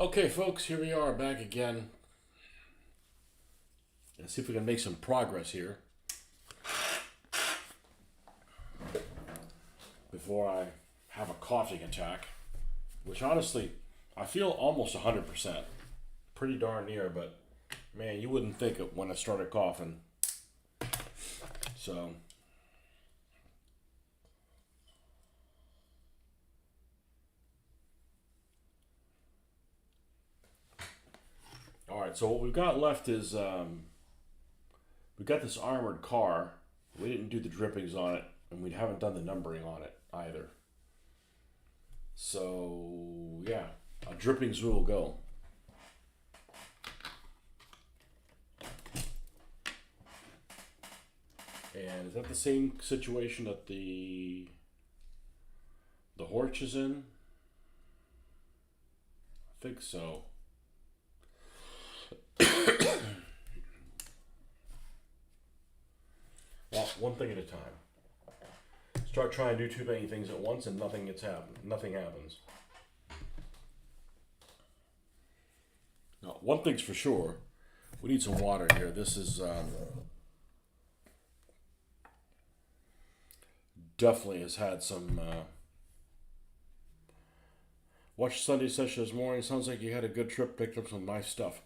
Okay, folks, here we are back again. Let's see if we can make some progress here before I have a coughing attack, which honestly, I feel almost 100%. Pretty darn near, but man, you wouldn't think it when I started coughing. So, all right, so what we've got left is we got this armored car. We didn't do the drippings on it, and we haven't done the numbering on it either. So, yeah, drippings will go. And is that the same situation that the Horch is in? I think so. Well, one thing at a time. Start trying to do too many things at once, and nothing happens. Now, one thing's for sure. We need some water here. This is definitely has had some. Watched Sunday session this morning. Sounds like you had a good trip. Picked up some nice stuff.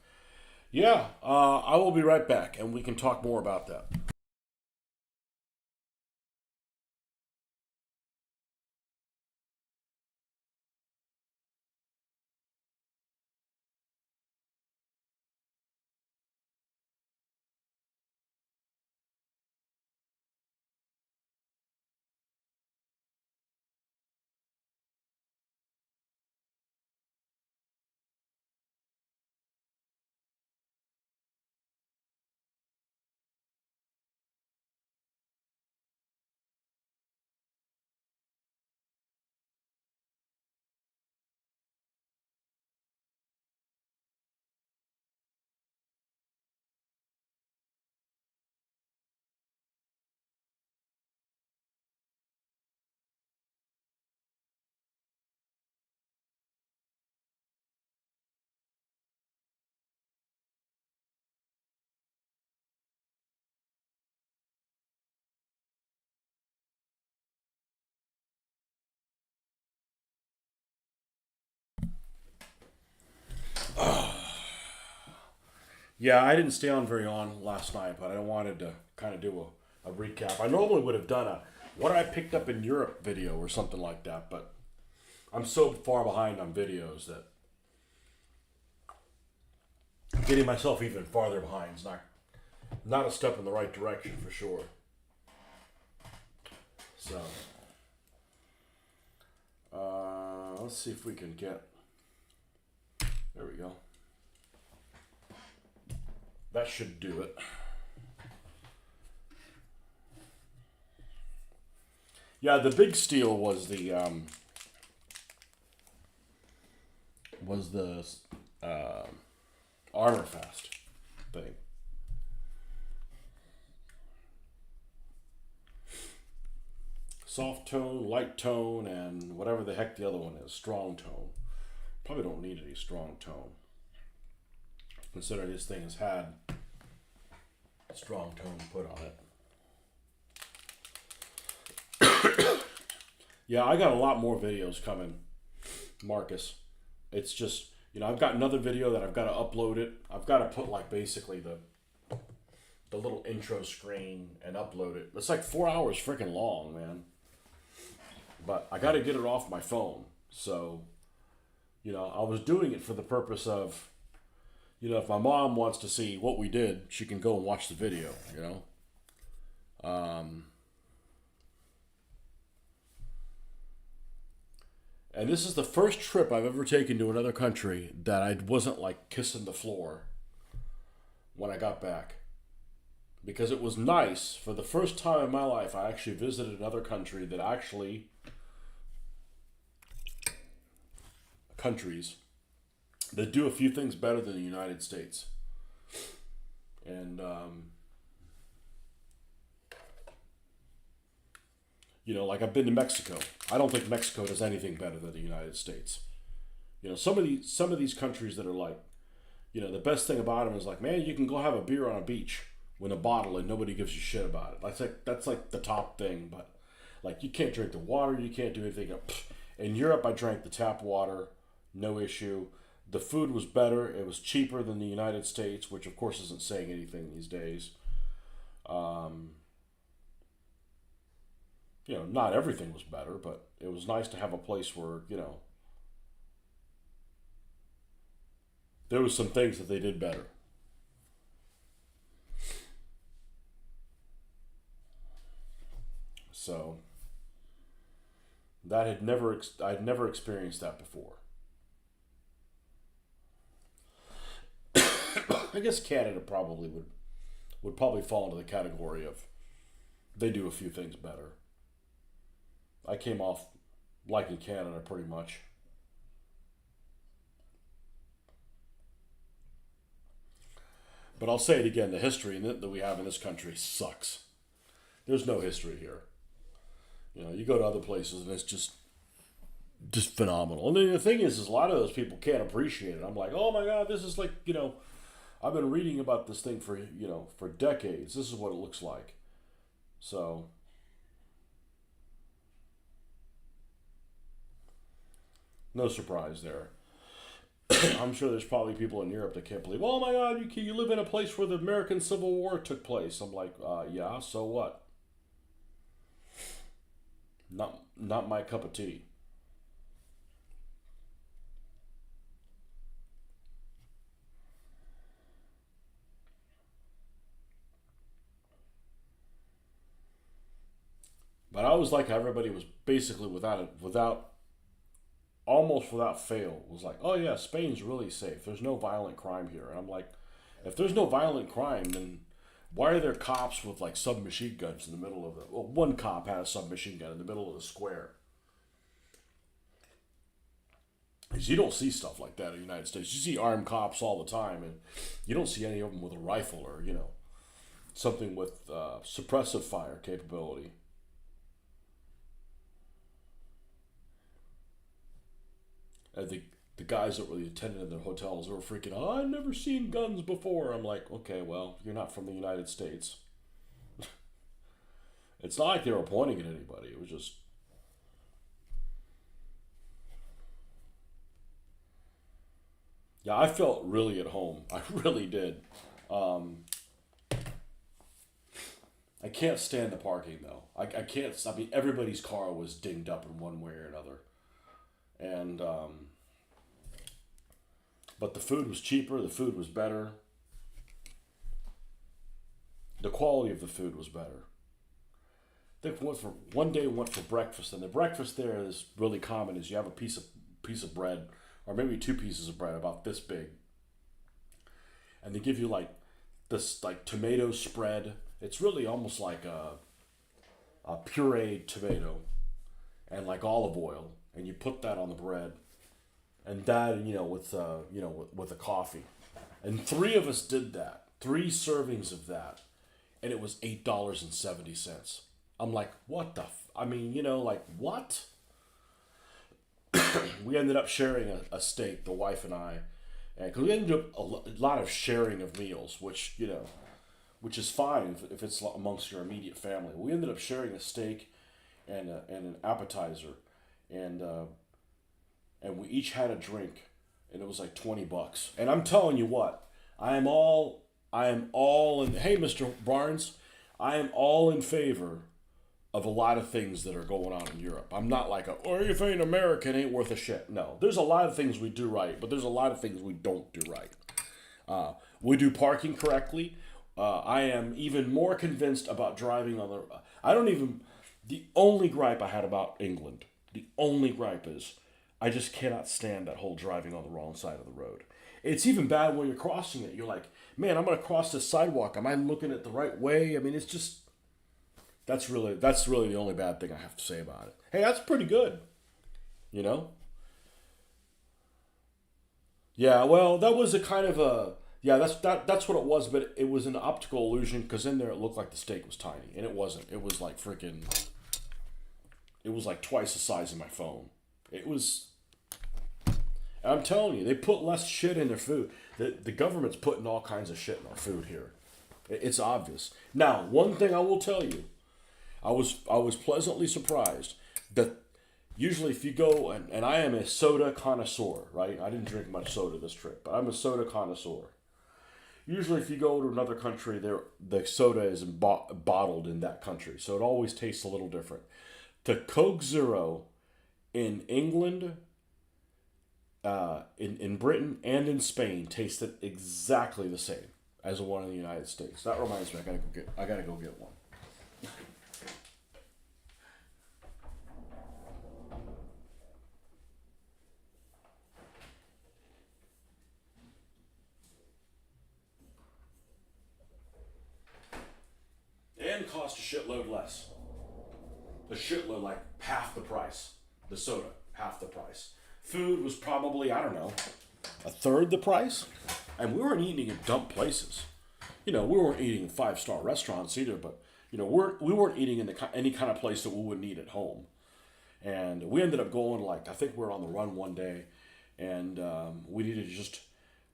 Yeah, I will be right back, and we can talk more about that. Yeah, I didn't stay on very long last night, but I wanted to kind of do a recap. I normally would have done a what I picked up in Europe video or something like that, but I'm so far behind on videos that getting myself even farther behind is not a step in the right direction for sure. So let's see if we can get. There we go. That should do it. Yeah, the big steal was the uh, Armor Fest thing. Soft tone, light tone, and whatever the heck the other one is, strong tone. Probably don't need any strong tone, considering this thing has had strong tone put on it. Yeah, I got a lot more videos coming, Marcus. It's just, I've got another video that I've got to upload it. I've got to put like basically the little intro screen and upload it. It's like 4 hours freaking long, man. But I got to get it off my phone. So, I was doing it for the purpose of, if my mom wants to see what we did, she can go and watch the video. And this is the first trip I've ever taken to another country that I wasn't like kissing the floor when I got back. Because it was nice. For the first time in my life, I actually visited another country that actually. Countries that do a few things better than the United States. And, like I've been to Mexico. I don't think Mexico does anything better than the United States. Some of these countries that are like, the best thing about them is like, man, you can go have a beer on a beach with a bottle and nobody gives you shit about it. That's like the top thing, but like you can't drink the water, you can't do anything. In Europe, I drank the tap water, no issue. The food was better. It was cheaper than the United States, which of course isn't saying anything these days. Um, not everything was better, but it was nice to have a place where there was some things that they did better. So I'd never experienced that before. I guess Canada probably would probably fall into the category of they do a few things better. I came off liking Canada pretty much. But I'll say it again: the history that we have in this country sucks. There's no history here. You go to other places and it's just phenomenal. And then the thing is a lot of those people can't appreciate it. I'm like, oh my god, this is like I've been reading about this thing for decades. This is what it looks like. So no surprise there. I'm sure there's probably people in Europe that can't believe, oh my god, you live in a place where the American Civil War took place. I'm like, yeah, so what? Not my cup of tea. But I was like, everybody was basically almost without fail, was like, oh yeah, Spain's really safe. There's no violent crime here. And I'm like, if there's no violent crime, then why are there cops with like submachine guns in the middle of the? Well, one cop had a submachine gun in the middle of the square. Because you don't see stuff like that in the United States. You see armed cops all the time, and you don't see any of them with a rifle or something with suppressive fire capability. And the guys that were the attendant in the hotels, they were freaking, oh, I've never seen guns before. I'm like, okay, well, you're not from the United States. It's not like they were pointing at anybody. It was just, yeah, I felt really at home. I really did. Um, I can't stand the parking though. I can't. I mean, everybody's car was dinged up in one way or another, and but the food was cheaper. The food was better. The quality of the food was better. I think one day we went for breakfast, and the breakfast there is really common. Is you have a piece of bread, or maybe two pieces of bread about this big, and they give you like this like tomato spread. It's really almost like a pureed tomato and like olive oil, and you put that on the bread, and that with a coffee, and three of us did that, three servings of that, and it was $8.70. I'm like, what the? I mean, like what? We ended up sharing a steak, the wife and I, and because we ended up a lot of sharing of meals, which is fine if it's amongst your immediate family. We ended up sharing a steak and an appetizer, and and we each had a drink, and it was like $20. And I'm telling you what, I am all in. Hey, Mr. Barnes, I am all in favor of a lot of things that are going on in Europe. I'm not like oh, if ain't American ain't worth a shit. No, there's a lot of things we do right, but there's a lot of things we don't do right. We do parking correctly. I am even more convinced about driving on the. I don't even. The only gripe I had about England, the only gripe is, I just cannot stand that whole driving on the wrong side of the road. It's even bad when you're crossing it. You're like, man, I'm gonna cross this sidewalk. Am I looking at the right way? I mean, it's just. That's really the only bad thing I have to say about it. Hey, that's pretty good. You know. Yeah, well, that was a kind of a yeah. That's what it was, but it was an optical illusion because in there it looked like the steak was tiny, and it wasn't. It was like freaking. It was like twice the size of my phone. It was. And I'm telling you, they put less shit in their food. The government's putting all kinds of shit in our food here. It's obvious. Now, one thing I will tell you, I was pleasantly surprised that usually if you go and I am a soda connoisseur, right? I didn't drink much soda this trip, but I'm a soda connoisseur. Usually, if you go to another country, the soda is bottled in that country, so it always tastes a little different. The Coke Zero in England, in Britain, and in Spain tasted exactly the same as the one in the United States. That reminds me, I gotta go get one. And cost a shitload less. A shitload, like half the price. The soda, half the price. Food was probably, I don't know, a third the price. And we weren't eating in dump places. We weren't eating in five-star restaurants either, but, we weren't eating in any kind of place that we wouldn't eat at home. And we ended up going, like, I think we were on the run one day, and we needed to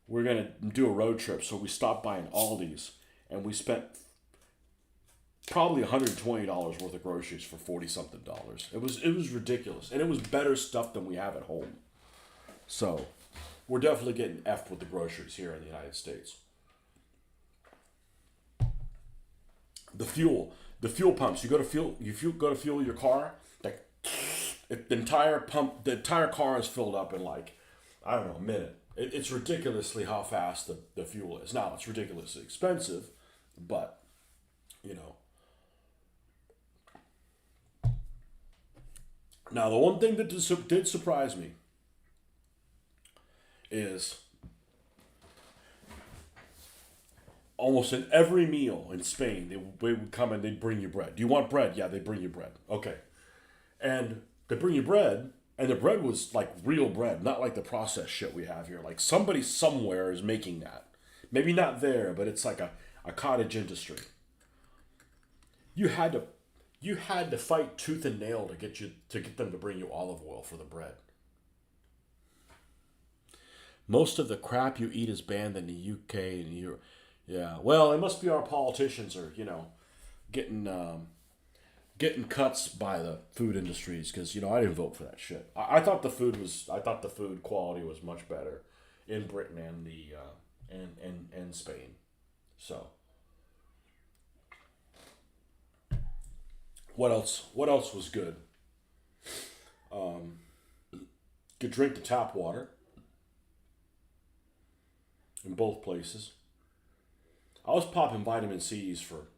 we are going to do a road trip, so we stopped by an Aldi's, and we spent probably $120 worth of groceries for 40 something dollars. It was ridiculous, and it was better stuff than we have at home. So we're definitely getting effed with the groceries here in the United States. The fuel pumps. Go to fuel your car. Like the entire pump, the entire car is filled up in like, I don't know, a minute. It's ridiculously how fast the fuel is. Now it's ridiculously expensive, but you know. Now the one thing that did surprise me is almost in every meal in Spain, they would come and they'd bring you bread. Do you want bread? Yeah, they bring you bread. Okay. And they bring you bread, and the bread was like real bread, not like the processed shit we have here. Like somebody somewhere is making that. Maybe not there, but it's like a cottage industry. You had to you had to fight tooth and nail to get them to bring you olive oil for the bread. Most of the crap you eat is banned in the UK and Europe. Yeah, well, it must be our politicians are getting getting cuts by the food industries because I didn't vote for that shit. I thought the food quality was much better in Britain and the and Spain. So what else? What else was good? Could drink the tap water in both places. I was popping vitamin C's for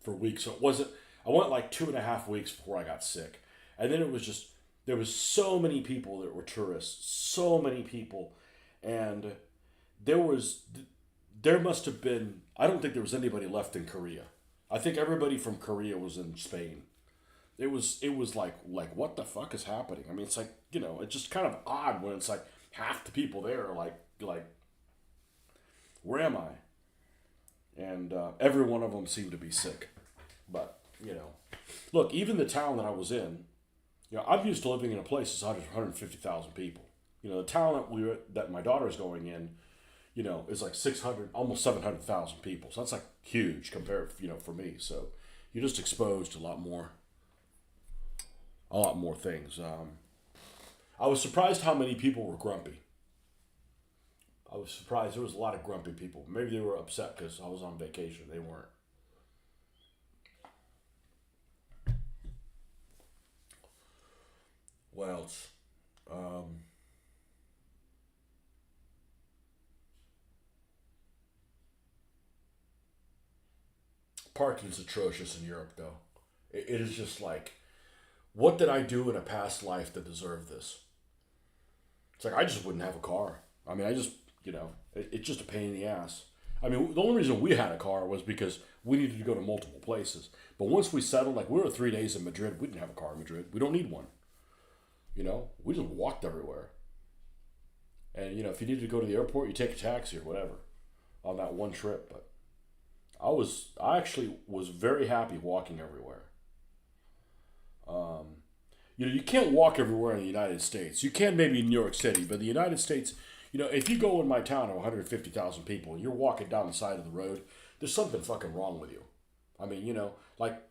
weeks. So it wasn't. I went like 2.5 weeks before I got sick, and then it was just there was so many people that were tourists, so many people, and there was there must have been. I don't think there was anybody left in Korea. I think everybody from Korea was in Spain. It was like what the fuck is happening? I mean, it's like it's just kind of odd when it's like half the people there are like where am I? And every one of them seemed to be sick. But look, even the town that I was in, I'm used to living in a place that's 150,000 people. The town that my daughter's going in, is like 600, almost 700,000 people. So that's like huge compared, for me. So you're just exposed to a lot more things. I was surprised how many people were grumpy. I was surprised there was a lot of grumpy people. Maybe they were upset because I was on vacation. They weren't. What else? Parking's atrocious in Europe, though. It is just like, what did I do in a past life to deserve this? It's like I just wouldn't have a car. I mean, it's just a pain in the ass. I mean, the only reason we had a car was because we needed to go to multiple places. But once we settled, like we were 3 days in Madrid, we didn't have a car in Madrid. We don't need one. We just walked everywhere. And if you needed to go to the airport, you take a taxi or whatever on that one trip. But I actually was very happy walking everywhere. You can't walk everywhere in the United States. You can maybe in New York City, but the United States, if you go in my town of 150,000 people and you're walking down the side of the road, there's something fucking wrong with you. I mean, like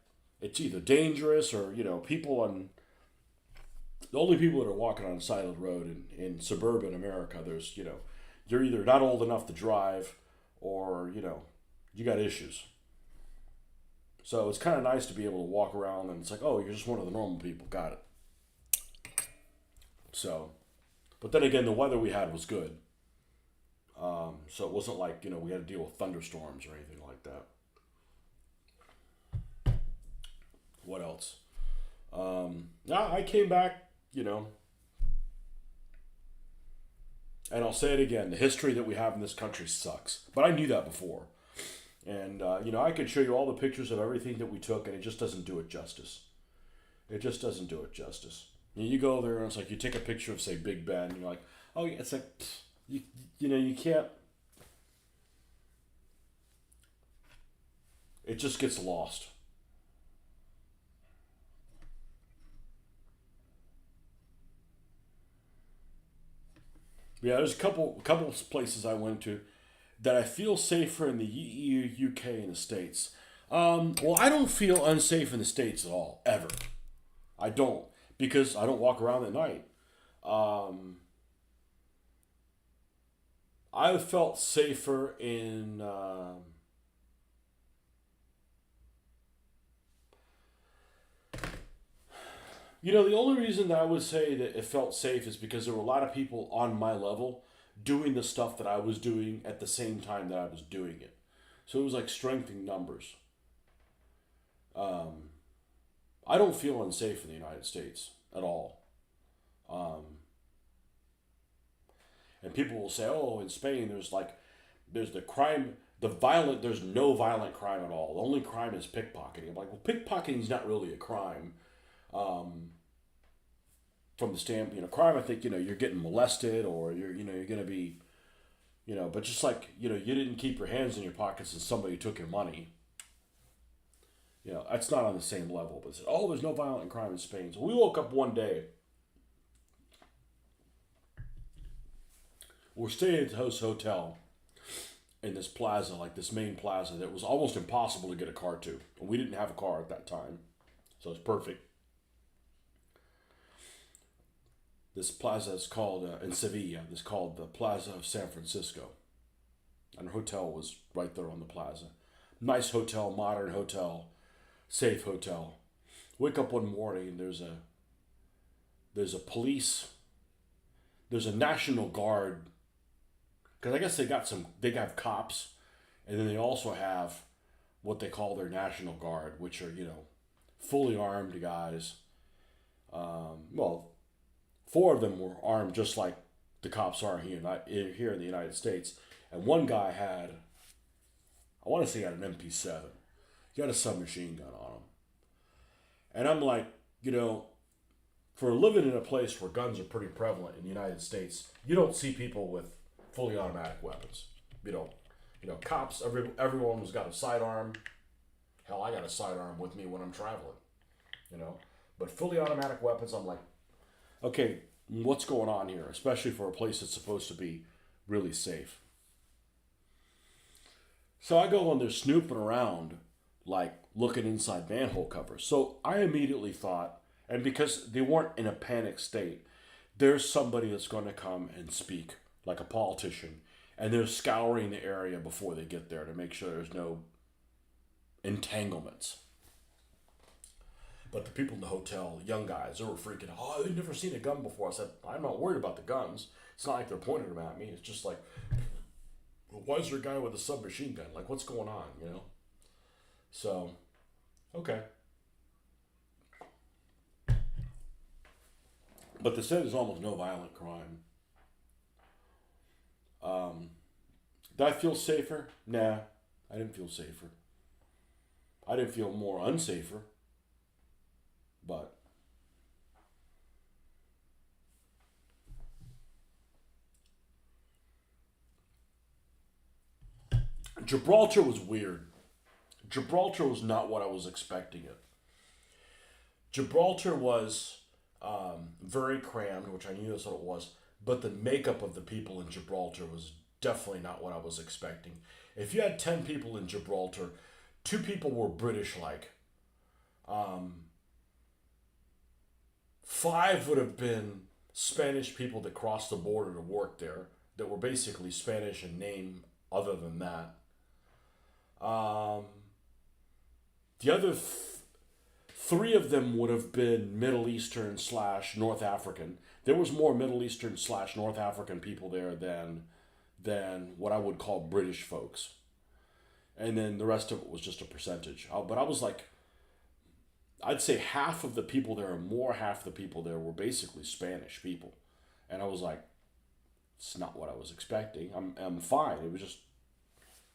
it's either dangerous or, people on the only people that are walking on the side of the road in suburban America, there's, you're either not old enough to drive or, you got issues. So it's kind of nice to be able to walk around and it's like, oh, you're just one of the normal people. Got it. So, but then again, the weather we had was good. So it wasn't like, we had to deal with thunderstorms or anything like that. What else? Yeah, I came back, and I'll say it again, the history that we have in this country sucks. But I knew that before. And, I could show you all the pictures of everything that we took, and it just doesn't do it justice. It just doesn't do it justice. You go there, and it's like you take a picture of, say, Big Ben, and you're like, oh, yeah, it's like, you can't. It just gets lost. Yeah, there's a couple places I went to that I feel safer in the EU, UK, and the States. Well, I don't feel unsafe in the States at all, ever. I don't, because I don't walk around at night. I've felt safer in. The only reason that I would say that it felt safe is because there were a lot of people on my level doing the stuff that I was doing at the same time that I was doing it. So it was like strength in numbers. Um, I don't feel unsafe in the United States at all. Um, and people will say, "Oh, in Spain, there's the crime, there's no violent crime at all. The only crime is pickpocketing." I'm like, well, pickpocketing is not really a crime. Um, from the standpoint, crime, I think, you're getting molested or you're going to be, but just like, you didn't keep your hands in your pockets and somebody took your money. That's not on the same level. But oh, there's no violent crime in Spain. So we woke up one day. We're staying at this hotel in this plaza, like this main plaza that was almost impossible to get a car to. And we didn't have a car at that time. So it's perfect. This plaza is called, in Sevilla, it's called the Plaza of San Francisco. And our hotel was right there on the plaza. Nice hotel, modern hotel, safe hotel. Wake up one morning and there's a police, there's a National Guard, because I guess they have cops, and then they also have what they call their National Guard, which are, fully armed guys. Well, four of them were armed just like the cops are here in the United States. And one guy I want to say he had an MP7. He had a submachine gun on him. And I'm like, for living in a place where guns are pretty prevalent in the United States, you don't see people with fully automatic weapons. Cops, everyone's got a sidearm. Hell, I got a sidearm with me when I'm traveling, But fully automatic weapons, I'm like, okay, what's going on here? Especially for a place that's supposed to be really safe. So I go on there snooping around, like looking inside manhole covers. So I immediately thought, and because they weren't in a panic state, there's somebody that's going to come and speak like a politician, and they're scouring the area before they get there to make sure there's no entanglements. But the people in the hotel, the young guys, they were freaking out. Oh, they've never seen a gun before. I said, I'm not worried about the guns. It's not like they're pointing them at me. It's just like, why is there a guy with a submachine gun? Like, what's going on, So, okay. But they said there's almost no violent crime. Did I feel safer? Nah, I didn't feel safer. I didn't feel more unsafer. But Gibraltar was weird. Gibraltar was not what I was expecting it. Gibraltar was very crammed, which I knew that's what it was. But the makeup of the people in Gibraltar was definitely not what I was expecting. If you had 10 people in Gibraltar, two people were British like. Um, Five would have been Spanish people that crossed the border to work there, that were basically Spanish in name, other than that. Um, the other three of them would have been Middle Eastern slash North African. There was more Middle Eastern slash North African people there than what I would call British folks. And then the rest of it was just a percentage. But I was like, I'd say half of the people there, or more half the people there, were basically Spanish people. And I was like, it's not what I was expecting. I'm fine. It was just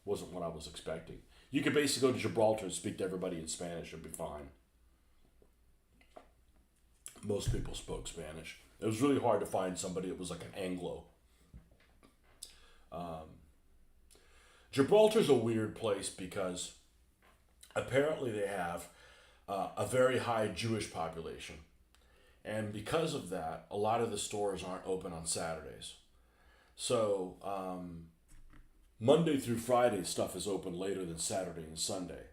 wasn't what I was expecting. You could basically go to Gibraltar and speak to everybody in Spanish. It'd be fine. Most people spoke Spanish. It was really hard to find somebody that was like an Anglo. Gibraltar's a weird place because apparently they have a very high Jewish population. And because of that, a lot of the stores aren't open on Saturdays. So Monday through Friday stuff is open later than Saturday and Sunday,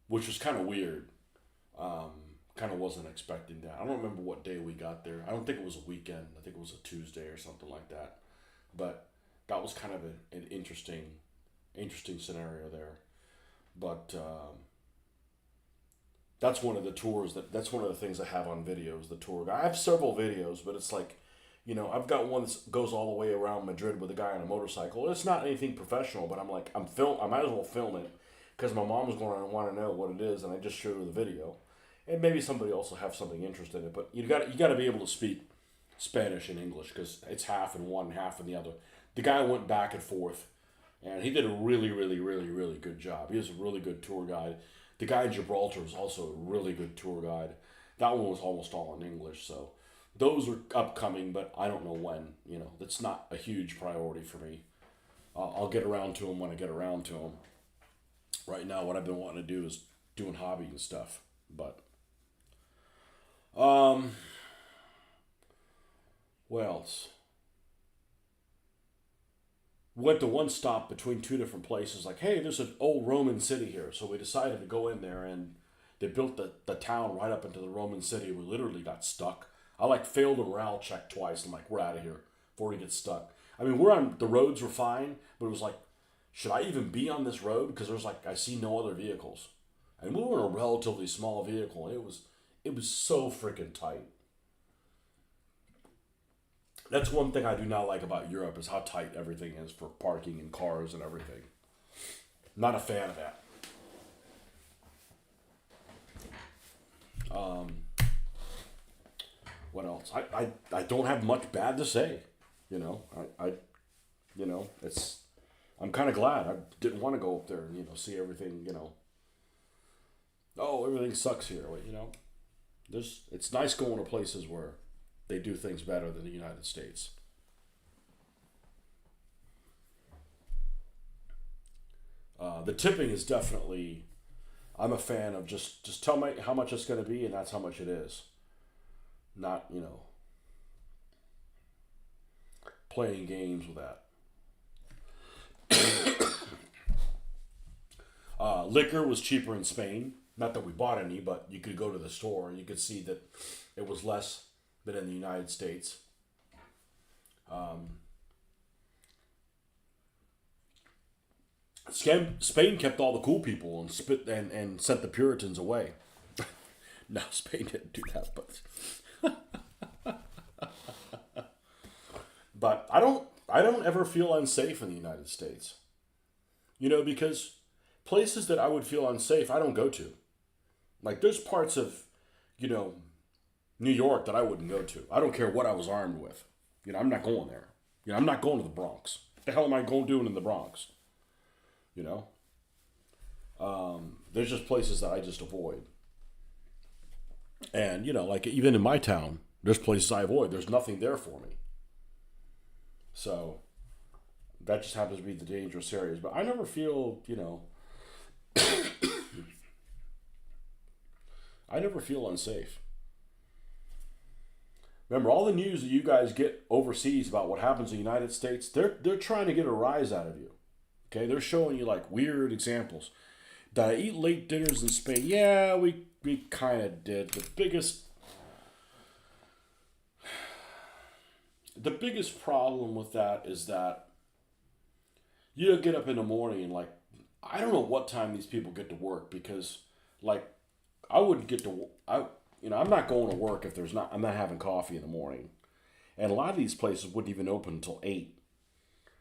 which was kind of weird. Kind of wasn't expecting that. I don't remember what day we got there. I don't think it was a weekend. I think it was a Tuesday or something like that. But that was kind of an interesting scenario there. But that's one of the tours that's one of the things I have on videos. The tour guide. I have several videos, but it's like, I've got one that goes all the way around Madrid with a guy on a motorcycle. It's not anything professional, but I'm like, I might as well film it because my mom's going to want to know what it is, and I just showed her the video. And maybe somebody else will have something interested in it, but you got to be able to speak Spanish and English because it's half in one, half in the other. The guy went back and forth, and he did a really, really, really, really good job. He was a really good tour guide. The guy in Gibraltar was also a really good tour guide. That one was almost all in English, so those are upcoming, but I don't know when. That's not a huge priority for me. I'll get around to them when I get around to them. Right now, what I've been wanting to do is doing hobby and stuff, but. What else? We went to one stop between two different places. Like, hey, there's an old Roman city here, so we decided to go in there, and they built the town right up into the Roman city. We literally got stuck. I failed a morale check twice. I'm like, we're out of here before we get stuck. I mean, the roads were fine, but it was like, should I even be on this road? Because there's I see no other vehicles, and we were in a relatively small vehicle, and it was so freaking tight. That's one thing I do not like about Europe is how tight everything is for parking and cars and everything. Not a fan of that. What else? I don't have much bad to say. I it's I'm kind of glad. I didn't want to go up there and see everything. Oh, everything sucks here. It's nice going to places where they do things better than the United States. The tipping is definitely. I'm a fan of just tell me how much it's going to be, and that's how much it is. Not playing games with that. Liquor was cheaper in Spain. Not that we bought any, but you could go to the store and you could see that it was less than in the United States. Spain kept all the cool people and and sent the Puritans away. No, Spain didn't do that, but I don't ever feel unsafe in the United States. Because places that I would feel unsafe, I don't go to. Like there's parts of, you know, New York that I wouldn't go to. I don't care what I was armed with. I'm not going there. I'm not going to the Bronx. What the hell am I going doing in the Bronx? You know, there's just places that I just avoid. And like even in my town, there's places I avoid. There's nothing there for me. So that just happens to be the dangerous areas. But I never feel, I never feel unsafe. Remember, all the news that you guys get overseas about what happens in the United States, they're trying to get a rise out of you. Okay, they're showing you like weird examples. Did I eat late dinners in Spain? Yeah, we kind of did. The biggest problem with that is that you don't get up in the morning and like I don't know what time these people get to work because like I wouldn't get to I I'm not going to work if I'm not having coffee in the morning. And a lot of these places wouldn't even open until 8.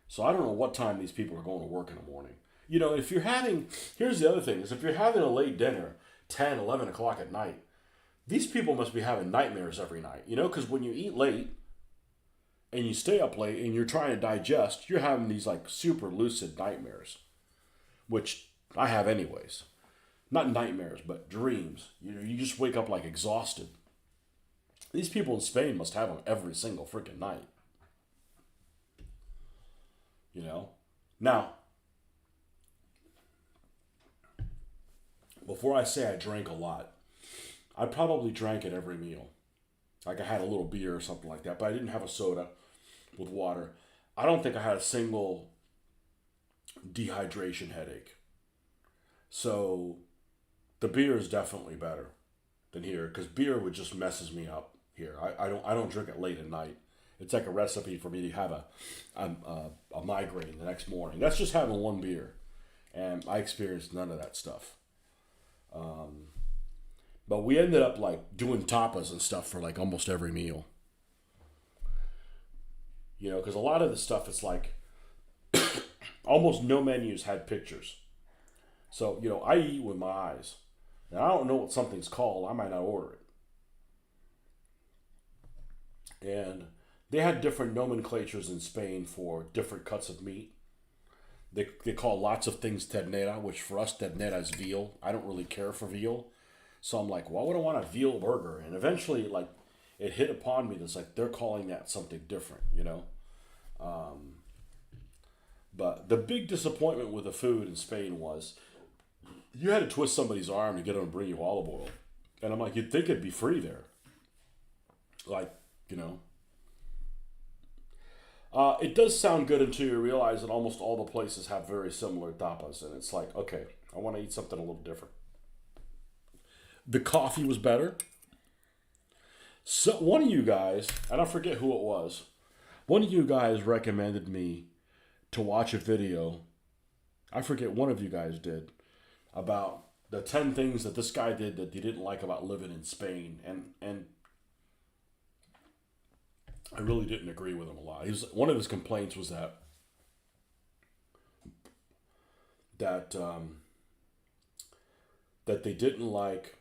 So I don't know what time these people are going to work in the morning. If you're having, here's the other thing, is if you're having a late dinner, 10, 11 o'clock at night, these people must be having nightmares every night, because when you eat late and you stay up late and you're trying to digest, you're having these like super lucid nightmares, which I have anyways. Not nightmares, but dreams. You just wake up like exhausted. These people in Spain must have them every single freaking night. Now, before I say I drank a lot, I probably drank at every meal. Like I had a little beer or something like that, but I didn't have a soda with water. I don't think I had a single dehydration headache. So the beer is definitely better than here because beer would just messes me up here. I don't drink it late at night. It's like a recipe for me to have a migraine the next morning. That's just having one beer, and I experienced none of that stuff. But we ended up like doing tapas and stuff for like almost every meal. Because a lot of the stuff it's like almost no menus had pictures. So I eat with my eyes. And I don't know what something's called. I might not order it. And they had different nomenclatures in Spain for different cuts of meat. They call lots of things ternera, which for us ternera is veal. I don't really care for veal. So I'm like, why would I want a veal burger? And eventually, like, it hit upon me that's like they're calling that something different. But the big disappointment with the food in Spain was you had to twist somebody's arm to get them to bring you olive oil. And I'm like, you'd think it'd be free there. Like, it does sound good until you realize that almost all the places have very similar tapas. And it's like, okay, I want to eat something a little different. The coffee was better. So one of you guys, and I forget who it was, one of you guys recommended me to watch a video. I forget one of you guys did about the 10 things that this guy did that he didn't like about living in Spain, and I really didn't agree with him a lot. One of his complaints was that that they didn't like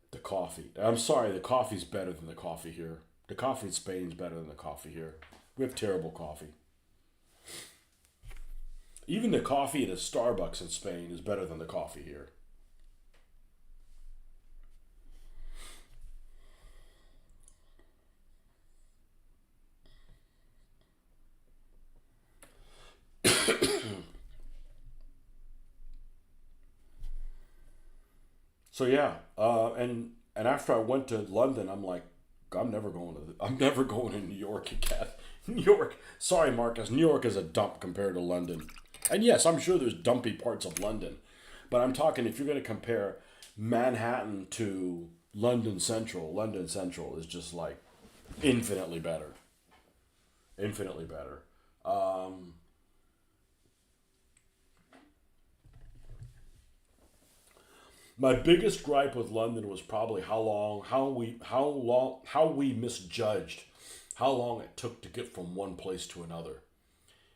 the coffee. I'm sorry, the coffee's better than the coffee here. The coffee in Spain is better than the coffee here. We have terrible coffee. Even the coffee at a Starbucks in Spain is better than the coffee here. So yeah, and after I went to London, I'm like, I'm never going to New York again. New York, sorry Marcus, New York is a dump compared to London. And yes, I'm sure there's dumpy parts of London, but I'm talking if you're going to compare Manhattan to London Central is just like infinitely better, infinitely better. Um, My biggest gripe with London was probably how we misjudged how long it took to get from one place to another.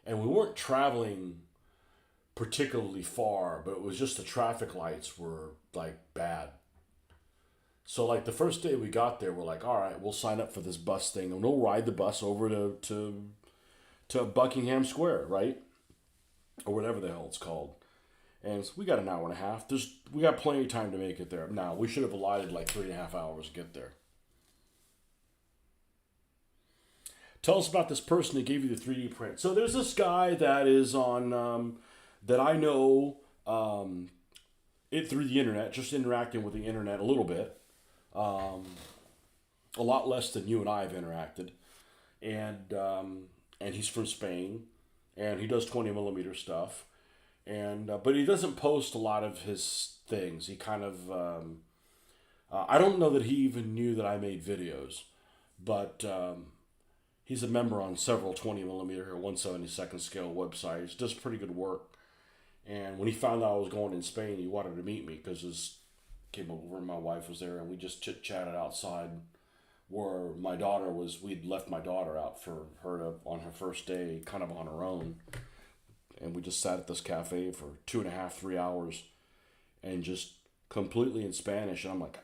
And we weren't traveling particularly far, but it was just the traffic lights were like bad. So like the first day we got there, we're like, all right, we'll sign up for this bus thing and we'll ride the bus over to Buckingham Square, right? Or whatever the hell it's called. And we got an hour and a half. We got plenty of time to make it there. Now we should have allotted like 3.5 hours to get there. Tell us about this person that gave you the 3D print. So there's this guy that is on that I know it through the internet, just interacting with the internet a little bit. Um, a lot less than you and I have interacted, and he's from Spain, and he does 20 millimeter stuff, and but he doesn't post a lot of his things. He kind of I don't know that he even knew that I made videos, but he's a member on several 20 millimeter 1/72 scale websites. Does pretty good work. And when he found out I was going in Spain, he wanted to meet me because his came over and my wife was there, and we just chit chatted outside where my daughter was. We'd left my daughter out for her to on her first day, kind of on her own, and we just sat at this cafe for 2.5, 3 hours, and just completely in Spanish. And I'm like,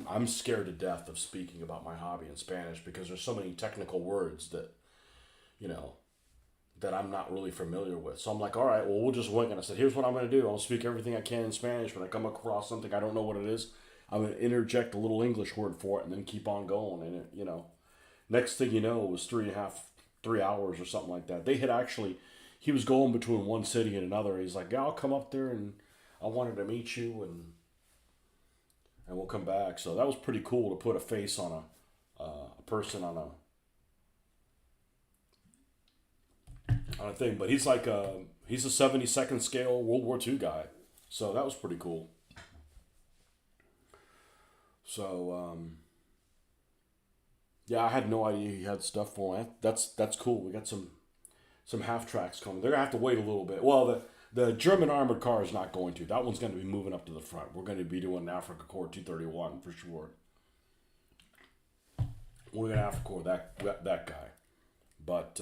I'm scared to death of speaking about my hobby in Spanish because there's so many technical words that you know that I'm not really familiar with. So I'm like, all right, well, we'll just wing it. I said, here's what I'm going to do. I'll speak everything I can in Spanish. When I come across something I don't know what it is, I'm going to interject a little English word for it and then keep on going. And, next thing you know, it was 3 hours or something like that. They had actually, he was going between one city and another. He's like, yeah, I'll come up there and I wanted to meet you and we'll come back. So that was pretty cool to put a face on a person on a thing. But he's a 72nd scale World War II guy, so that was pretty cool. So yeah, I had no idea he had stuff for me. That's cool. We got some half tracks coming. They're gonna have to wait a little bit. Well, the German armored car is not going to. That one's going to be moving up to the front. We're going to be doing an Africa Corps 231 for sure. We're going to Africa Corps that guy, but.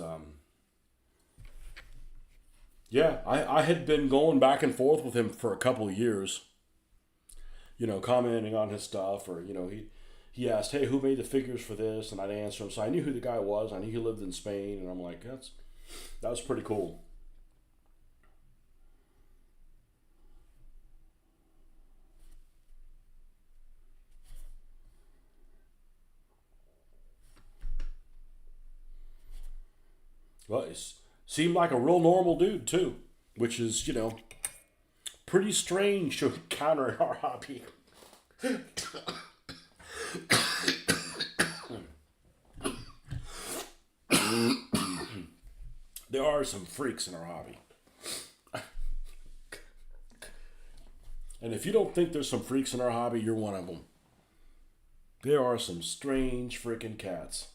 Yeah, I had been going back and forth with him for a couple of years, commenting on his stuff, or, he asked, hey, who made the figures for this? And I'd answer him. So I knew who the guy was. I knew he lived in Spain. And I'm like, that was pretty cool. Well, he seemed like a real normal dude, too, which is, pretty strange to encounter in our hobby. There are some freaks in our hobby. And if you don't think there's some freaks in our hobby, you're one of them. There are some strange freaking cats.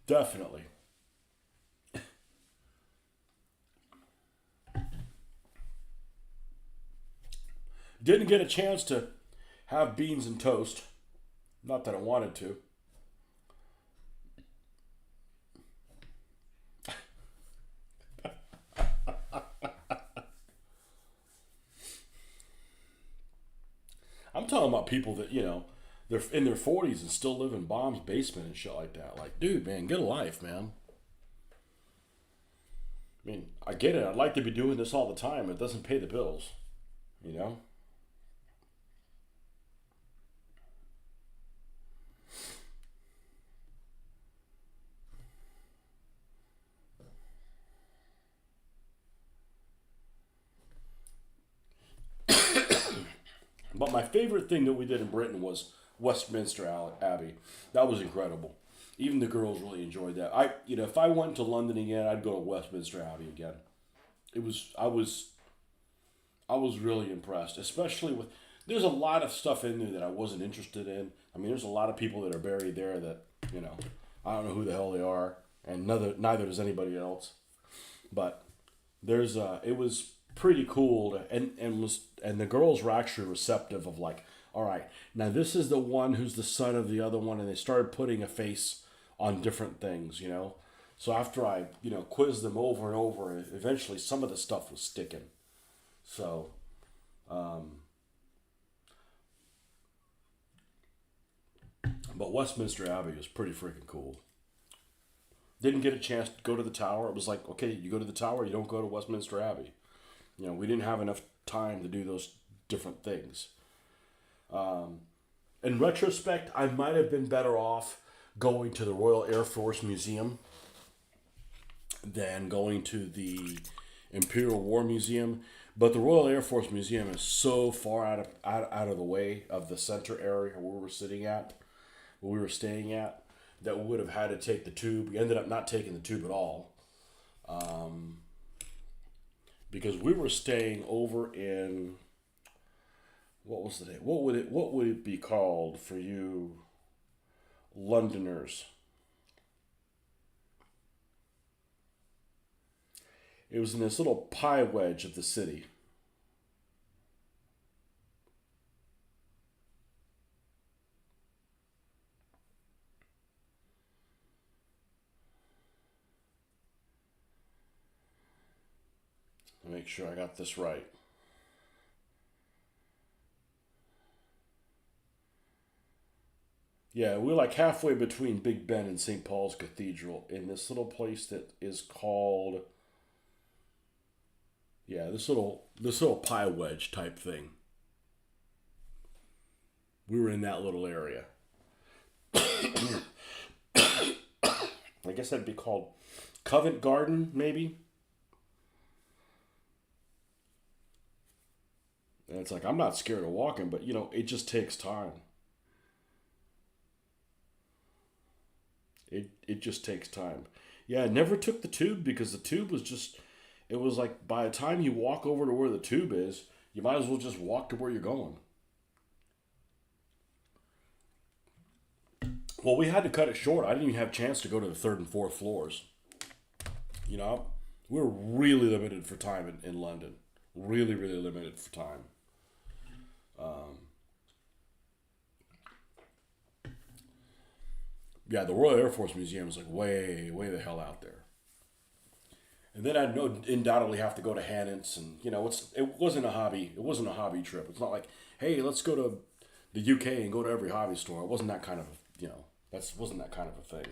Definitely. Didn't get a chance to have beans and toast. Not that I wanted to. I'm talking about people that, they're in their 40s and still live in Mom's basement and shit like that. Like, dude, man, get a life, man. I mean, I get it. I'd like to be doing this all the time. It doesn't pay the bills, you know? But my favorite thing that we did in Britain was Westminster Abbey. That was incredible. Even the girls really enjoyed that. If I went to London again, I'd go to Westminster Abbey again. It was, I was really impressed, especially with. There's a lot of stuff in there that I wasn't interested in. I mean, there's a lot of people that are buried there that you know, I don't know who the hell they are, and neither does anybody else. But it was pretty cool and the girls were actually receptive of like, all right, now this is the one who's the son of the other one, and they started putting a face on different things, so after I quizzed them over and over, eventually some of the stuff was sticking. So um, but Westminster Abbey is pretty freaking cool. Didn't get a chance to go to the tower. It was like, okay, you go to the tower, you don't go to Westminster Abbey. We didn't have enough time to do those different things. Um, in retrospect, I might have been better off going to the Royal Air Force Museum than going to the Imperial War Museum. But the Royal Air Force Museum is so far out of the way of the center area where we were sitting at, where we were staying at, that we would have had to take the tube. We ended up not taking the tube at all, because we were staying over in, what was the name? What would it be called for you Londoners? It was in this little pie wedge of the city. Make sure I got this right. Yeah, we're like halfway between Big Ben and St. Paul's Cathedral in this little place that is called, yeah, this little pie wedge type thing. We were in that little area. I guess that'd be called Covent Garden, maybe. And it's like I'm not scared of walking, but it just takes time. It just takes time. Yeah, I never took the tube because the tube was just, it was like by the time you walk over to where the tube is, you might as well just walk to where you're going. Well, we had to cut it short. I didn't even have a chance to go to the third and fourth floors. You know, we're really limited for time in London. Really, really limited for time. Um, yeah, the Royal Air Force Museum is like way, way the hell out there. And then I'd no undoubtedly have to go to Hannon's, and it wasn't a hobby. It wasn't a hobby trip. It's not like, hey, let's go to the UK and go to every hobby store. It wasn't that kind of that wasn't that kind of a thing.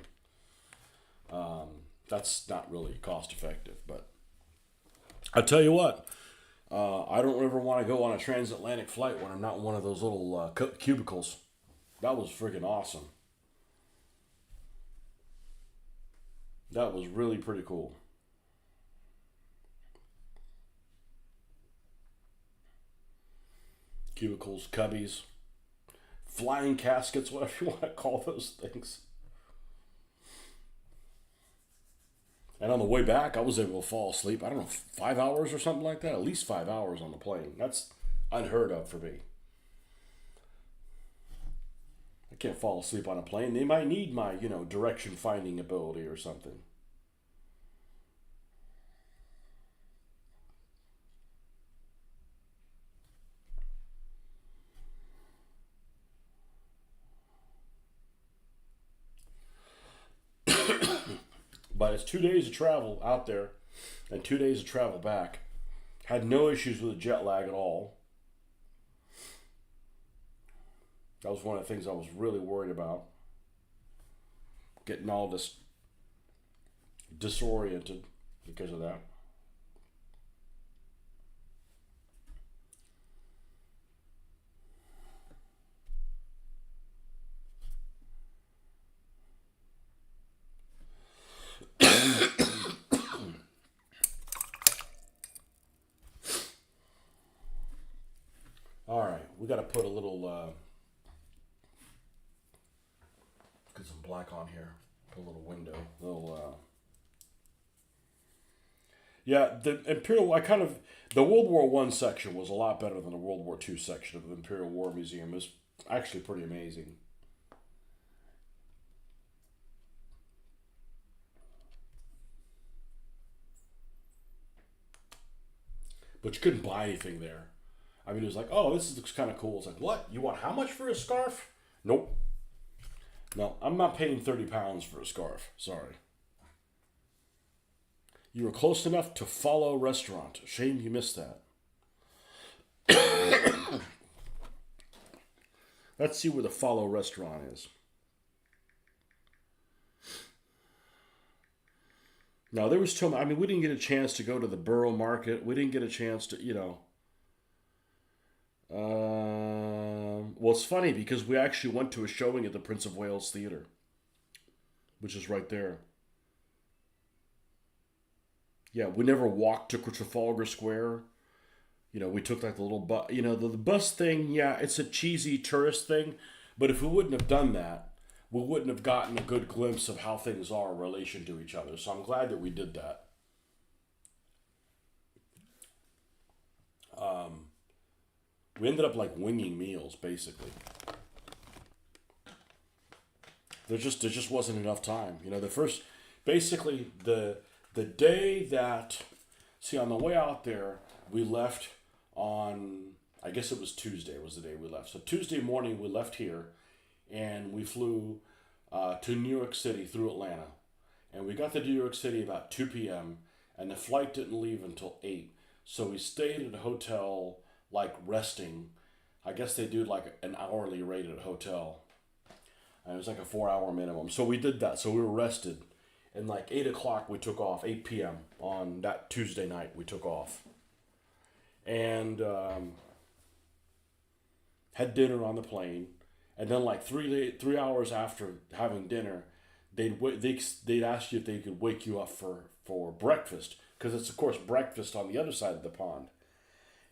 Um, that's not really cost effective. But I tell you what, I don't ever want to go on a transatlantic flight when I'm not in one of those little cubicles. That was freaking awesome. That was really pretty cool. Cubicles, cubbies, flying caskets, whatever you want to call those things. And on the way back, I was able to fall asleep. I don't know, 5 hours or something like that. At least 5 hours on the plane. That's unheard of for me. I can't fall asleep on a plane. They might need my, direction finding ability or something. But it's 2 days of travel out there and 2 days of travel back. Had no issues with the jet lag at all. That was one of the things I was really worried about. Getting all disoriented because of that. All right, we got to put a little, get some black on here. Put a little window. Yeah, the Imperial, the World War One section was a lot better than the World War Two section of the Imperial War Museum. It was actually pretty amazing. But you couldn't buy anything there. I mean, it was like, oh, looks kind of cool. It's like, what? You want how much for a scarf? Nope. No, I'm not paying £30 for a scarf. Sorry. You were close enough to follow restaurant. Shame you missed that. Let's see where the follow restaurant is. Now there was I mean, we didn't get a chance to go to the Borough Market. We didn't get a chance to, well, it's funny because we actually went to a showing at the Prince of Wales Theatre, which is right there. Yeah, we never walked to Trafalgar Square. We took like the little bus. The bus thing. Yeah, it's a cheesy tourist thing, but if we wouldn't have done that, we wouldn't have gotten a good glimpse of how things are in relation to each other. So I'm glad that we did that. We ended up like winging meals basically. There just wasn't enough time. The first, basically the day that, see, on the way out there, we left on, I guess it was Tuesday was the day we left. So Tuesday morning we left here, and we flew to New York City through Atlanta, and we got to New York City about 2 p.m. and the flight didn't leave until 8. So we stayed at a hotel, like resting. I guess they do like an hourly rate at a hotel. And it was like a 4 hour minimum. So we did that. So we were rested. And like 8 o'clock, we took off. 8 p.m. on that Tuesday night, we took off. And had dinner on the plane. And then like 3 hours after having dinner, they'd ask you if they could wake you up for breakfast. Because it's, of course, breakfast on the other side of the pond.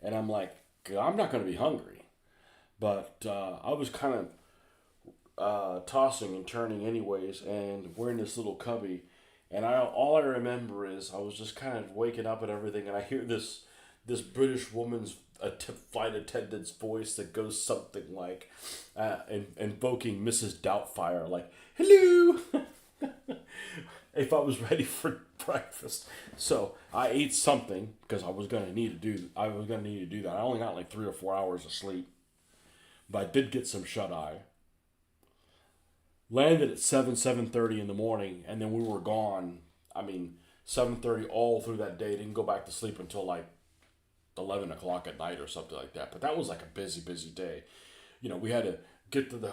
And I'm like, I'm not going to be hungry. But I was kind of tossing and turning anyways, and we're in this little cubby, and all I remember is I was just kind of waking up and everything, and I hear this British woman's flight attendant's voice that goes something like, invoking Mrs. Doubtfire, like, "Hello," if I was ready for breakfast. So I ate something because I was gonna need to do that. I only got like 3 or 4 hours of sleep, but I did get some shut eye. Landed at 7:30 in the morning, and then we were gone. I mean, 7:30 all through that day. Didn't go back to sleep until like 11 o'clock at night or something like that. But that was like a busy day. We had to get to the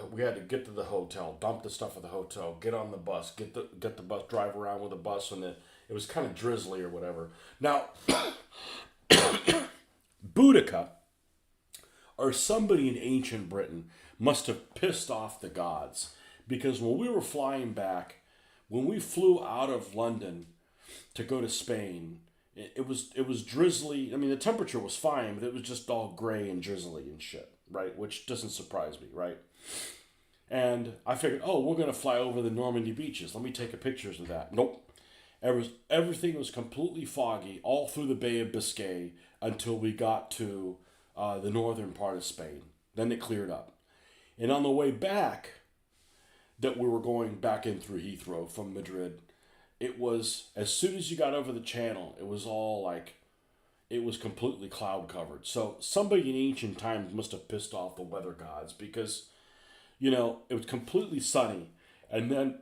hotel, dump the stuff at the hotel, get on the bus, get the bus, drive around with the bus, and then it was kind of drizzly or whatever. Now, Boudica, or somebody in ancient Britain, must have pissed off the gods. Because when we were flying back, when we flew out of London to go to Spain, it was drizzly. I mean, the temperature was fine, but it was just all gray and drizzly and shit, right? Which doesn't surprise me, right? And I figured, oh, we're gonna fly over the Normandy beaches. Let me take a pictures of that. Nope. Everything was completely foggy all through the Bay of Biscay until we got to the northern part of Spain. Then it cleared up. And on the way back, that we were going back in through Heathrow from Madrid, it was, as soon as you got over the channel, it was all like, it was completely cloud covered. So somebody in ancient times must have pissed off the weather gods, because, it was completely sunny. And then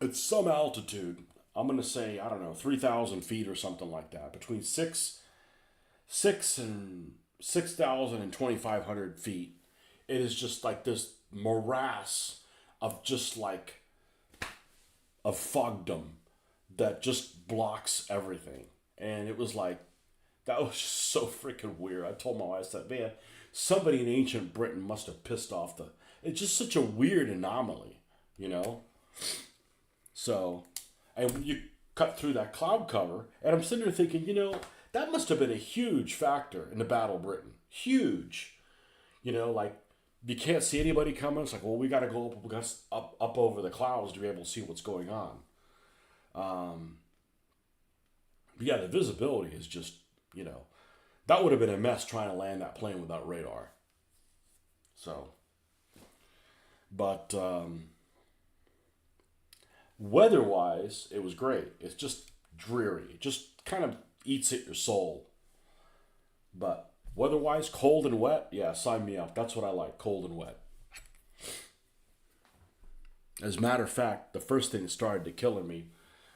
at some altitude, I'm going to say, I don't know, 3,000 feet or something like that, between 6,000 and 2,500 feet, it is just like this morass of just like of fogdom that just blocks everything. And it was like, that was just so freaking weird. I told my wife, I said, man, somebody in ancient Britain must have pissed off it's just such a weird anomaly, So, and you cut through that cloud cover, and I'm sitting there thinking, that must have been a huge factor in the Battle of Britain. Huge. Like, you can't see anybody coming. It's like, well, we got to go up over the clouds to be able to see what's going on. But yeah, the visibility is just, that would have been a mess trying to land that plane without radar. So, but weather-wise, it was great. It's just dreary. It just kind of eats at your soul. But weather-wise, cold and wet, yeah, sign me up. That's what I like, cold and wet. As a matter of fact, the first thing that started to kill me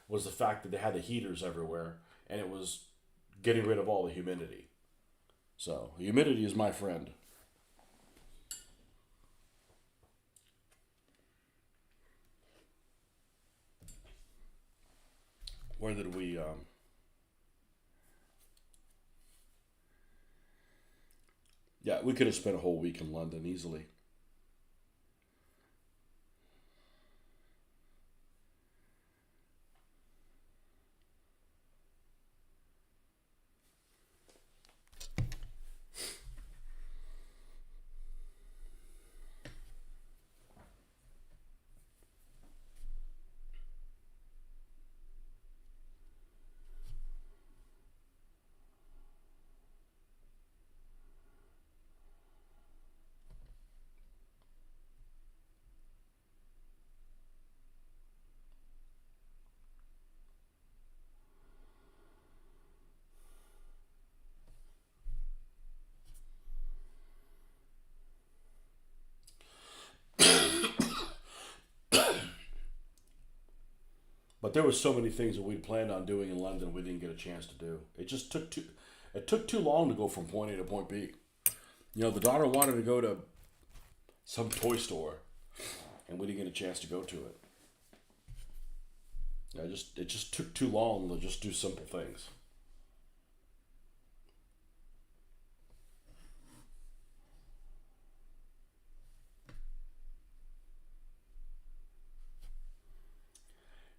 was the fact that they had the heaters everywhere, and it was getting rid of all the humidity. So, humidity is my friend. Where did we... Yeah, we could have spent a whole week in London easily. But there was so many things that we'd planned on doing in London we didn't get a chance to do. It took too long to go from point A to point B. You know, the daughter wanted to go to some toy store, and we didn't get a chance to go to it. It just took too long to just do simple things.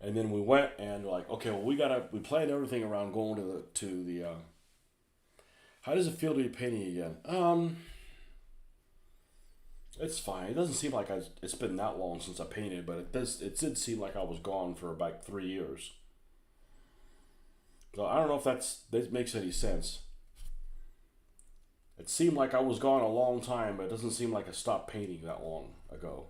And then we went and like, okay, well we planned everything around going to the. How does it feel to be painting again? It's fine. It doesn't seem like it's been that long since I painted, but it did seem like I was gone for about 3 years. So I don't know if that makes any sense. It seemed like I was gone a long time, but it doesn't seem like I stopped painting that long ago.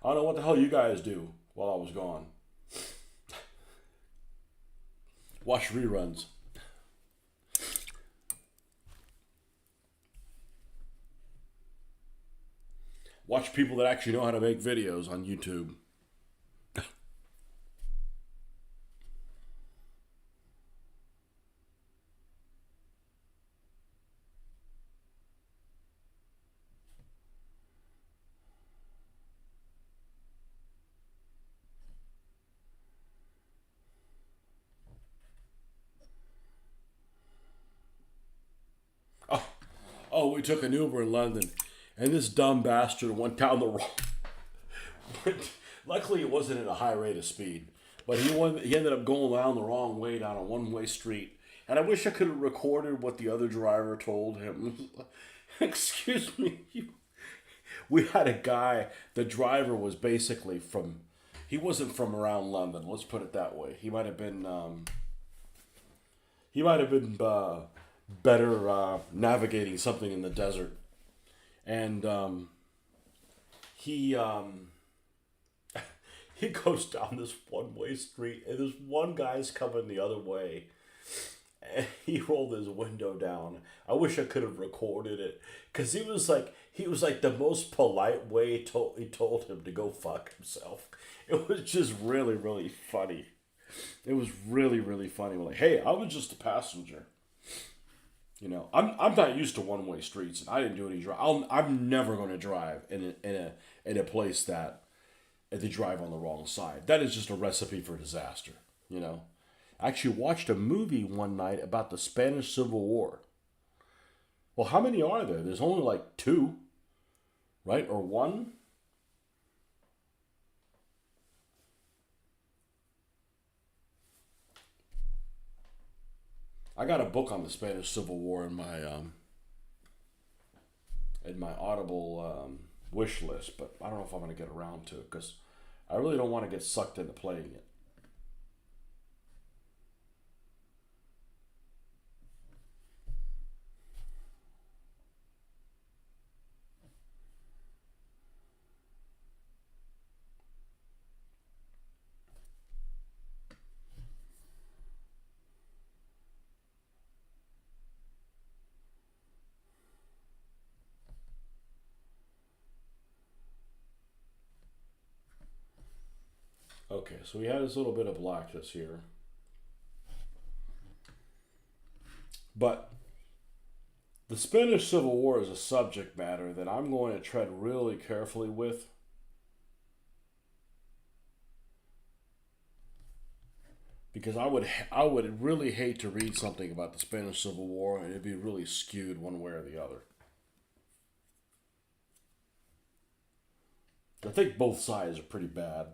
I don't know what the hell you guys do while I was gone. Watch reruns. Watch people that actually know how to make videos on YouTube. Oh, oh, we took an Uber in London, and this dumb bastard went down the wrong. Luckily, it wasn't at a high rate of speed, but he ended up going down the wrong way down a one-way street. And I wish I could have recorded what the other driver told him. Excuse me. We had a guy. The driver was basically from. He wasn't from around London. Let's put it that way. He might have been. He might have been better navigating something in the desert, and he he goes down this one way street, and this one guy's coming the other way, and he rolled his window down. I wish I could have recorded it, because he was like the most polite way he told him to go fuck himself. It was just really really funny. It was really really funny. We're like, hey, I was just a passenger. You know, I'm not used to one way streets, and I didn't do any drive. I'm never going to drive in a place that they drive on the wrong side. That is just a recipe for disaster. You know, I actually watched a movie one night about the Spanish Civil War. Well, how many are there? There's only like two, right, or one. I got a book on the Spanish Civil War in my Audible wish list, but I don't know if I'm going to get around to it because I really don't want to get sucked into playing it. Okay, so we had this little bit of blackness here, but the Spanish Civil War is a subject matter that I'm going to tread really carefully with because I would really hate to read something about the Spanish Civil War and it'd be really skewed one way or the other. I think both sides are pretty bad.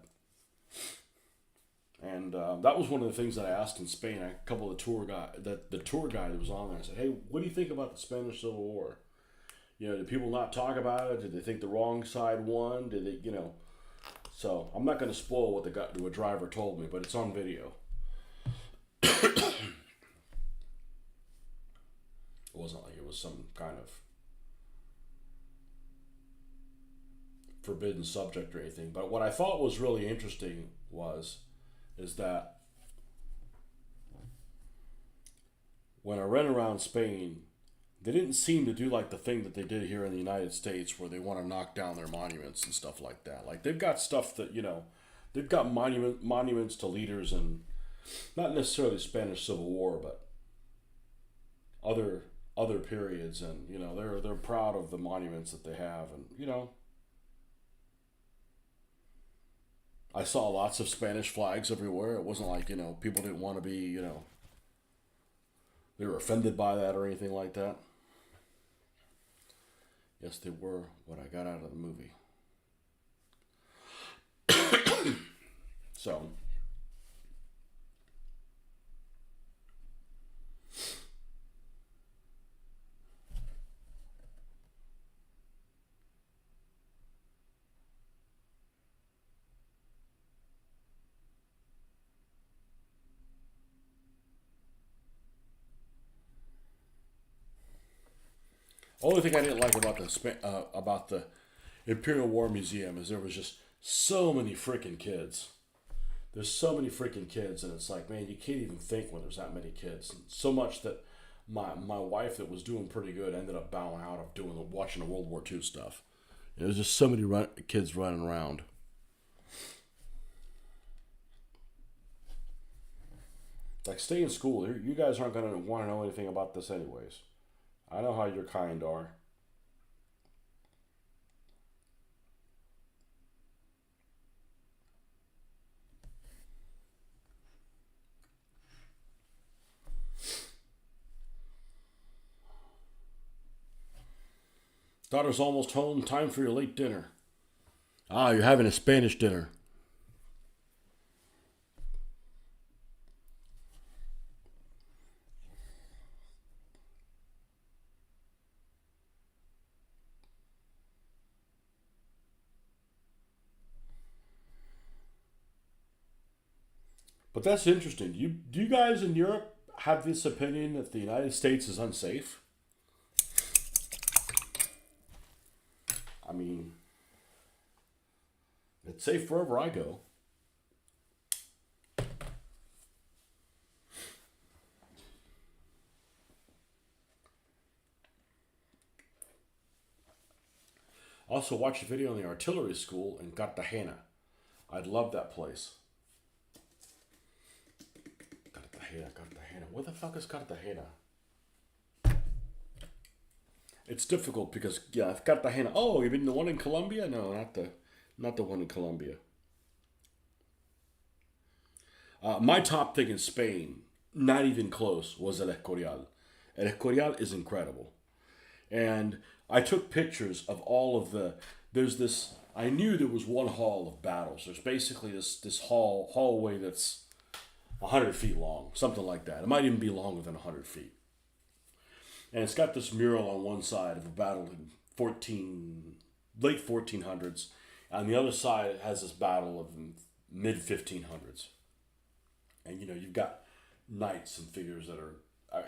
And that was one of the things that I asked in Spain. A couple of the tour guide that was on there. I said, "Hey, what do you think about the Spanish Civil War?" Did people not talk about it? Did they think the wrong side won? Did they, So I'm not going to spoil what what driver told me, but it's on video. It wasn't like it was some kind of forbidden subject or anything. But what I thought was really interesting is that when I ran around Spain, they didn't seem to do like the thing that they did here in the United States, where they want to knock down their monuments and stuff like that. Like they've got stuff that they've got monuments to leaders, and not necessarily Spanish Civil War, but other other periods, and they're proud of the monuments that they have, and I saw lots of Spanish flags everywhere. It wasn't like people didn't want to be they were offended by that or anything like that. Yes, they were. What I got out of the movie. So only thing I didn't like about the Imperial War Museum is there was just so many freaking kids. There's so many freaking kids, and it's like, man, you can't even think when there's that many kids. And so much that my wife, that was doing pretty good, ended up bowing out of watching the World War II stuff. There's just so many kids running around. Like, stay in school. You guys aren't gonna want to know anything about this anyways. I know how your kind are. Daughter's almost home. Time for your late dinner. Ah, you're having a Spanish dinner. But that's interesting. Do you guys in Europe have this opinion that the United States is unsafe? I mean, it's safe wherever I go. Also, watched a video on the artillery school in Cartagena. I'd love that place. Cartagena. Where the fuck is Cartagena? It's difficult because Cartagena. Oh, you mean the one in Colombia? No, not the one in Colombia. My top thing in Spain, not even close, was El Escorial. El Escorial is incredible, and I took pictures of all of the. There's this. I knew there was one hall of battles. There's basically this hallway that's 100 feet long, something like that. It might even be longer than 100 feet. And it's got this mural on one side of a battle in late 1400s. On the other side, it has this battle of mid 1500s. And you've got knights and figures that are.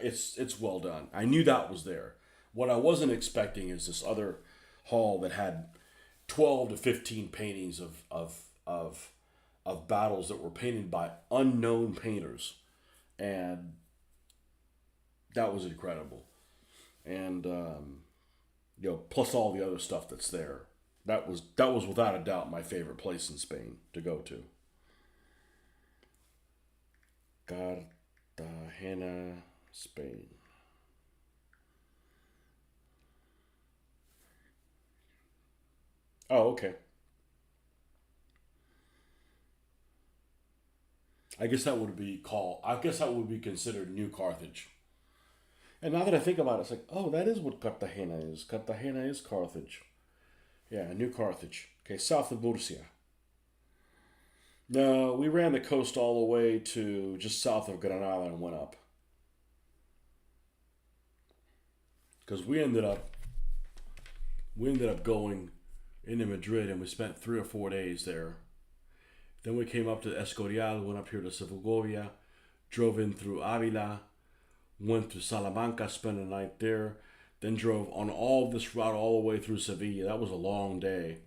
It's well done. I knew that was there. What I wasn't expecting is this other hall that had 12 to 15 paintings of battles that were painted by unknown painters, and that was incredible. And plus all the other stuff that's there. That was without a doubt my favorite place in Spain to go to. Cartagena, Spain. Oh, okay. I guess that would be considered New Carthage. And now that I think about it, it's like, oh, that is what Cartagena is. Cartagena is Carthage. Yeah, New Carthage. Okay, south of Murcia. No, we ran the coast all the way to just south of Granada and went up. Because we ended up We ended up going into Madrid and we spent 3 or 4 days there. Then we came up to Escorial, went up here to Segovia, drove in through Avila, went to Salamanca, spent a night there, then drove on all this route all the way through Sevilla. That was a long day,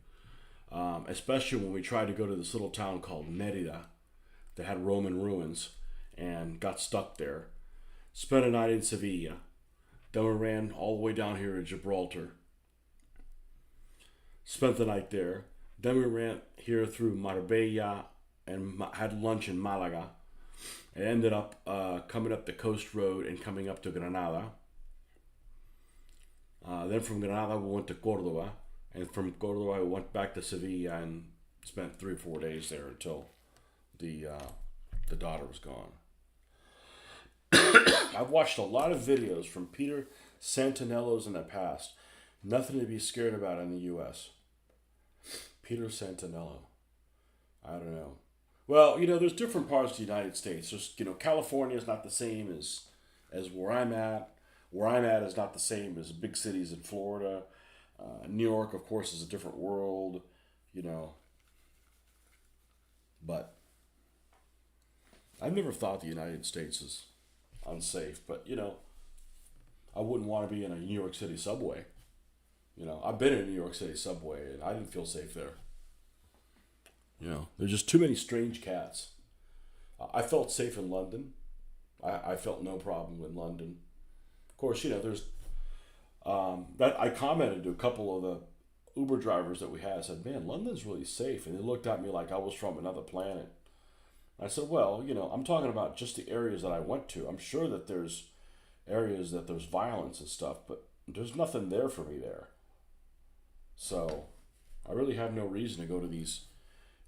especially when we tried to go to this little town called Merida that had Roman ruins and got stuck there. Spent a night in Sevilla. Then we ran all the way down here to Gibraltar. Spent the night there. Then we ran here through Marbella and had lunch in Malaga. And ended up coming up the coast road and coming up to Granada. Then from Granada we went to Cordoba. And from Cordoba we went back to Sevilla and spent 3 or 4 days there until the daughter was gone. I've watched a lot of videos from Peter Santinellos in the past. Nothing to be scared about in the U.S. Peter Santinello. I don't know. Well, there's different parts of the United States. There's, California is not the same as where I'm at. Where I'm at is not the same as big cities in Florida. New York, of course, is a different world, But I've never thought the United States is unsafe. But, I wouldn't want to be in a New York City subway. I've been in a New York City subway and I didn't feel safe there. There's just too many strange cats. I felt safe in London. I felt no problem in London. Of course, there's that I commented to a couple of the Uber drivers that we had. I said, "Man, London's really safe," and they looked at me like I was from another planet. I said, "Well, I'm talking about just the areas that I went to. I'm sure that there's areas that there's violence and stuff, but there's nothing there for me there. So I really have no reason to go to these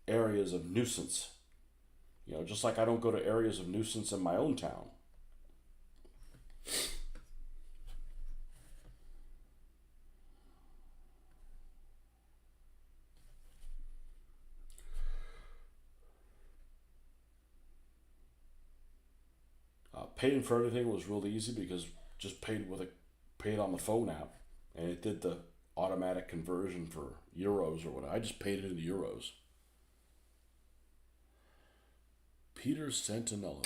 areas of nuisance. Just like I don't go to areas of nuisance in my own town." Paying for everything was real easy because just paid on the phone app, and it did the automatic conversion for euros or whatever. I just paid it in euros. Peter Santinello.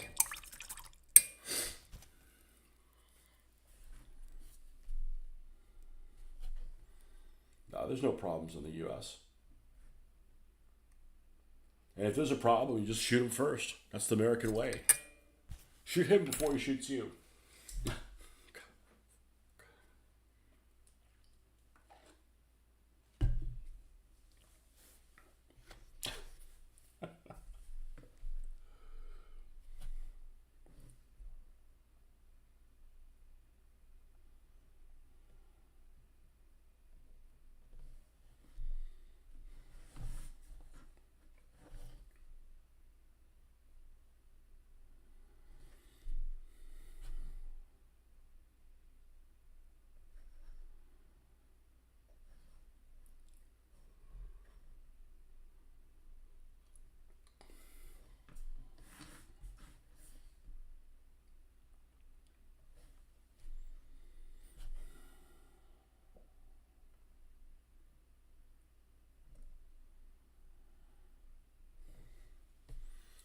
No, there's no problems in the U.S. And if there's a problem, you just shoot him first. That's the American way. Shoot him before he shoots you.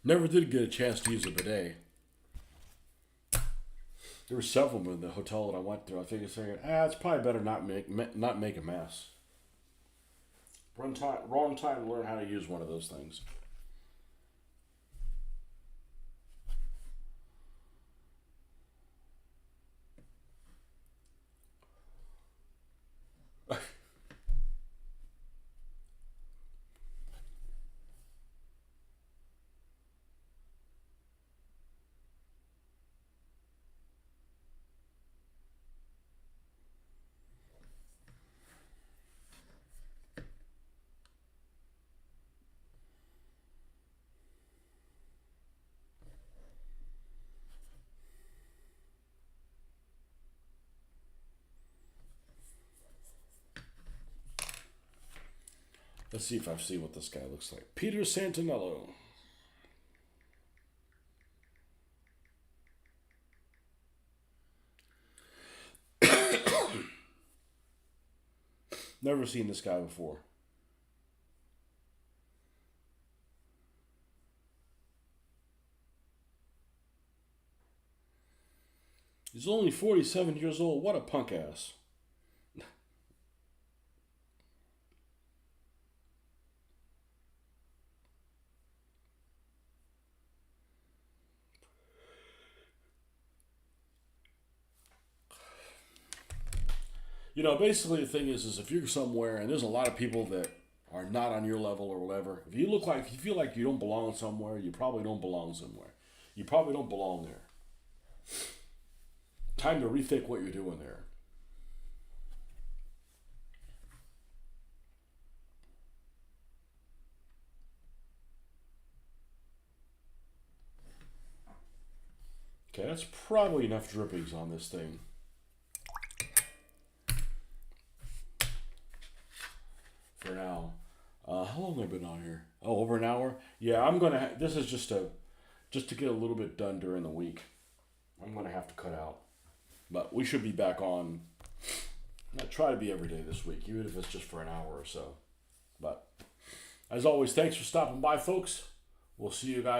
Never did get a chance to use a bidet. There were several of them in the hotel that I went to. I figured, it's probably better not make a mess. Wrong time to learn how to use one of those things. Let's see if I see what this guy looks like. Peter Santinello. Never seen this guy before. He's only 47 years old. What a punk ass. You know, basically the thing is if you're somewhere and there's a lot of people that are not on your level or whatever, if you feel like you don't belong somewhere, you probably don't belong somewhere. You probably don't belong there. Time to rethink what you're doing there. Okay, that's probably enough drippings on this thing. For now. How long have I been on here? Oh, over an hour. Yeah, I'm gonna. This is just to get a little bit done during the week. I'm gonna have to cut out, but we should be back on. I try to be every day this week, even if it's just for an hour or so. But as always, thanks for stopping by, folks. We'll see you guys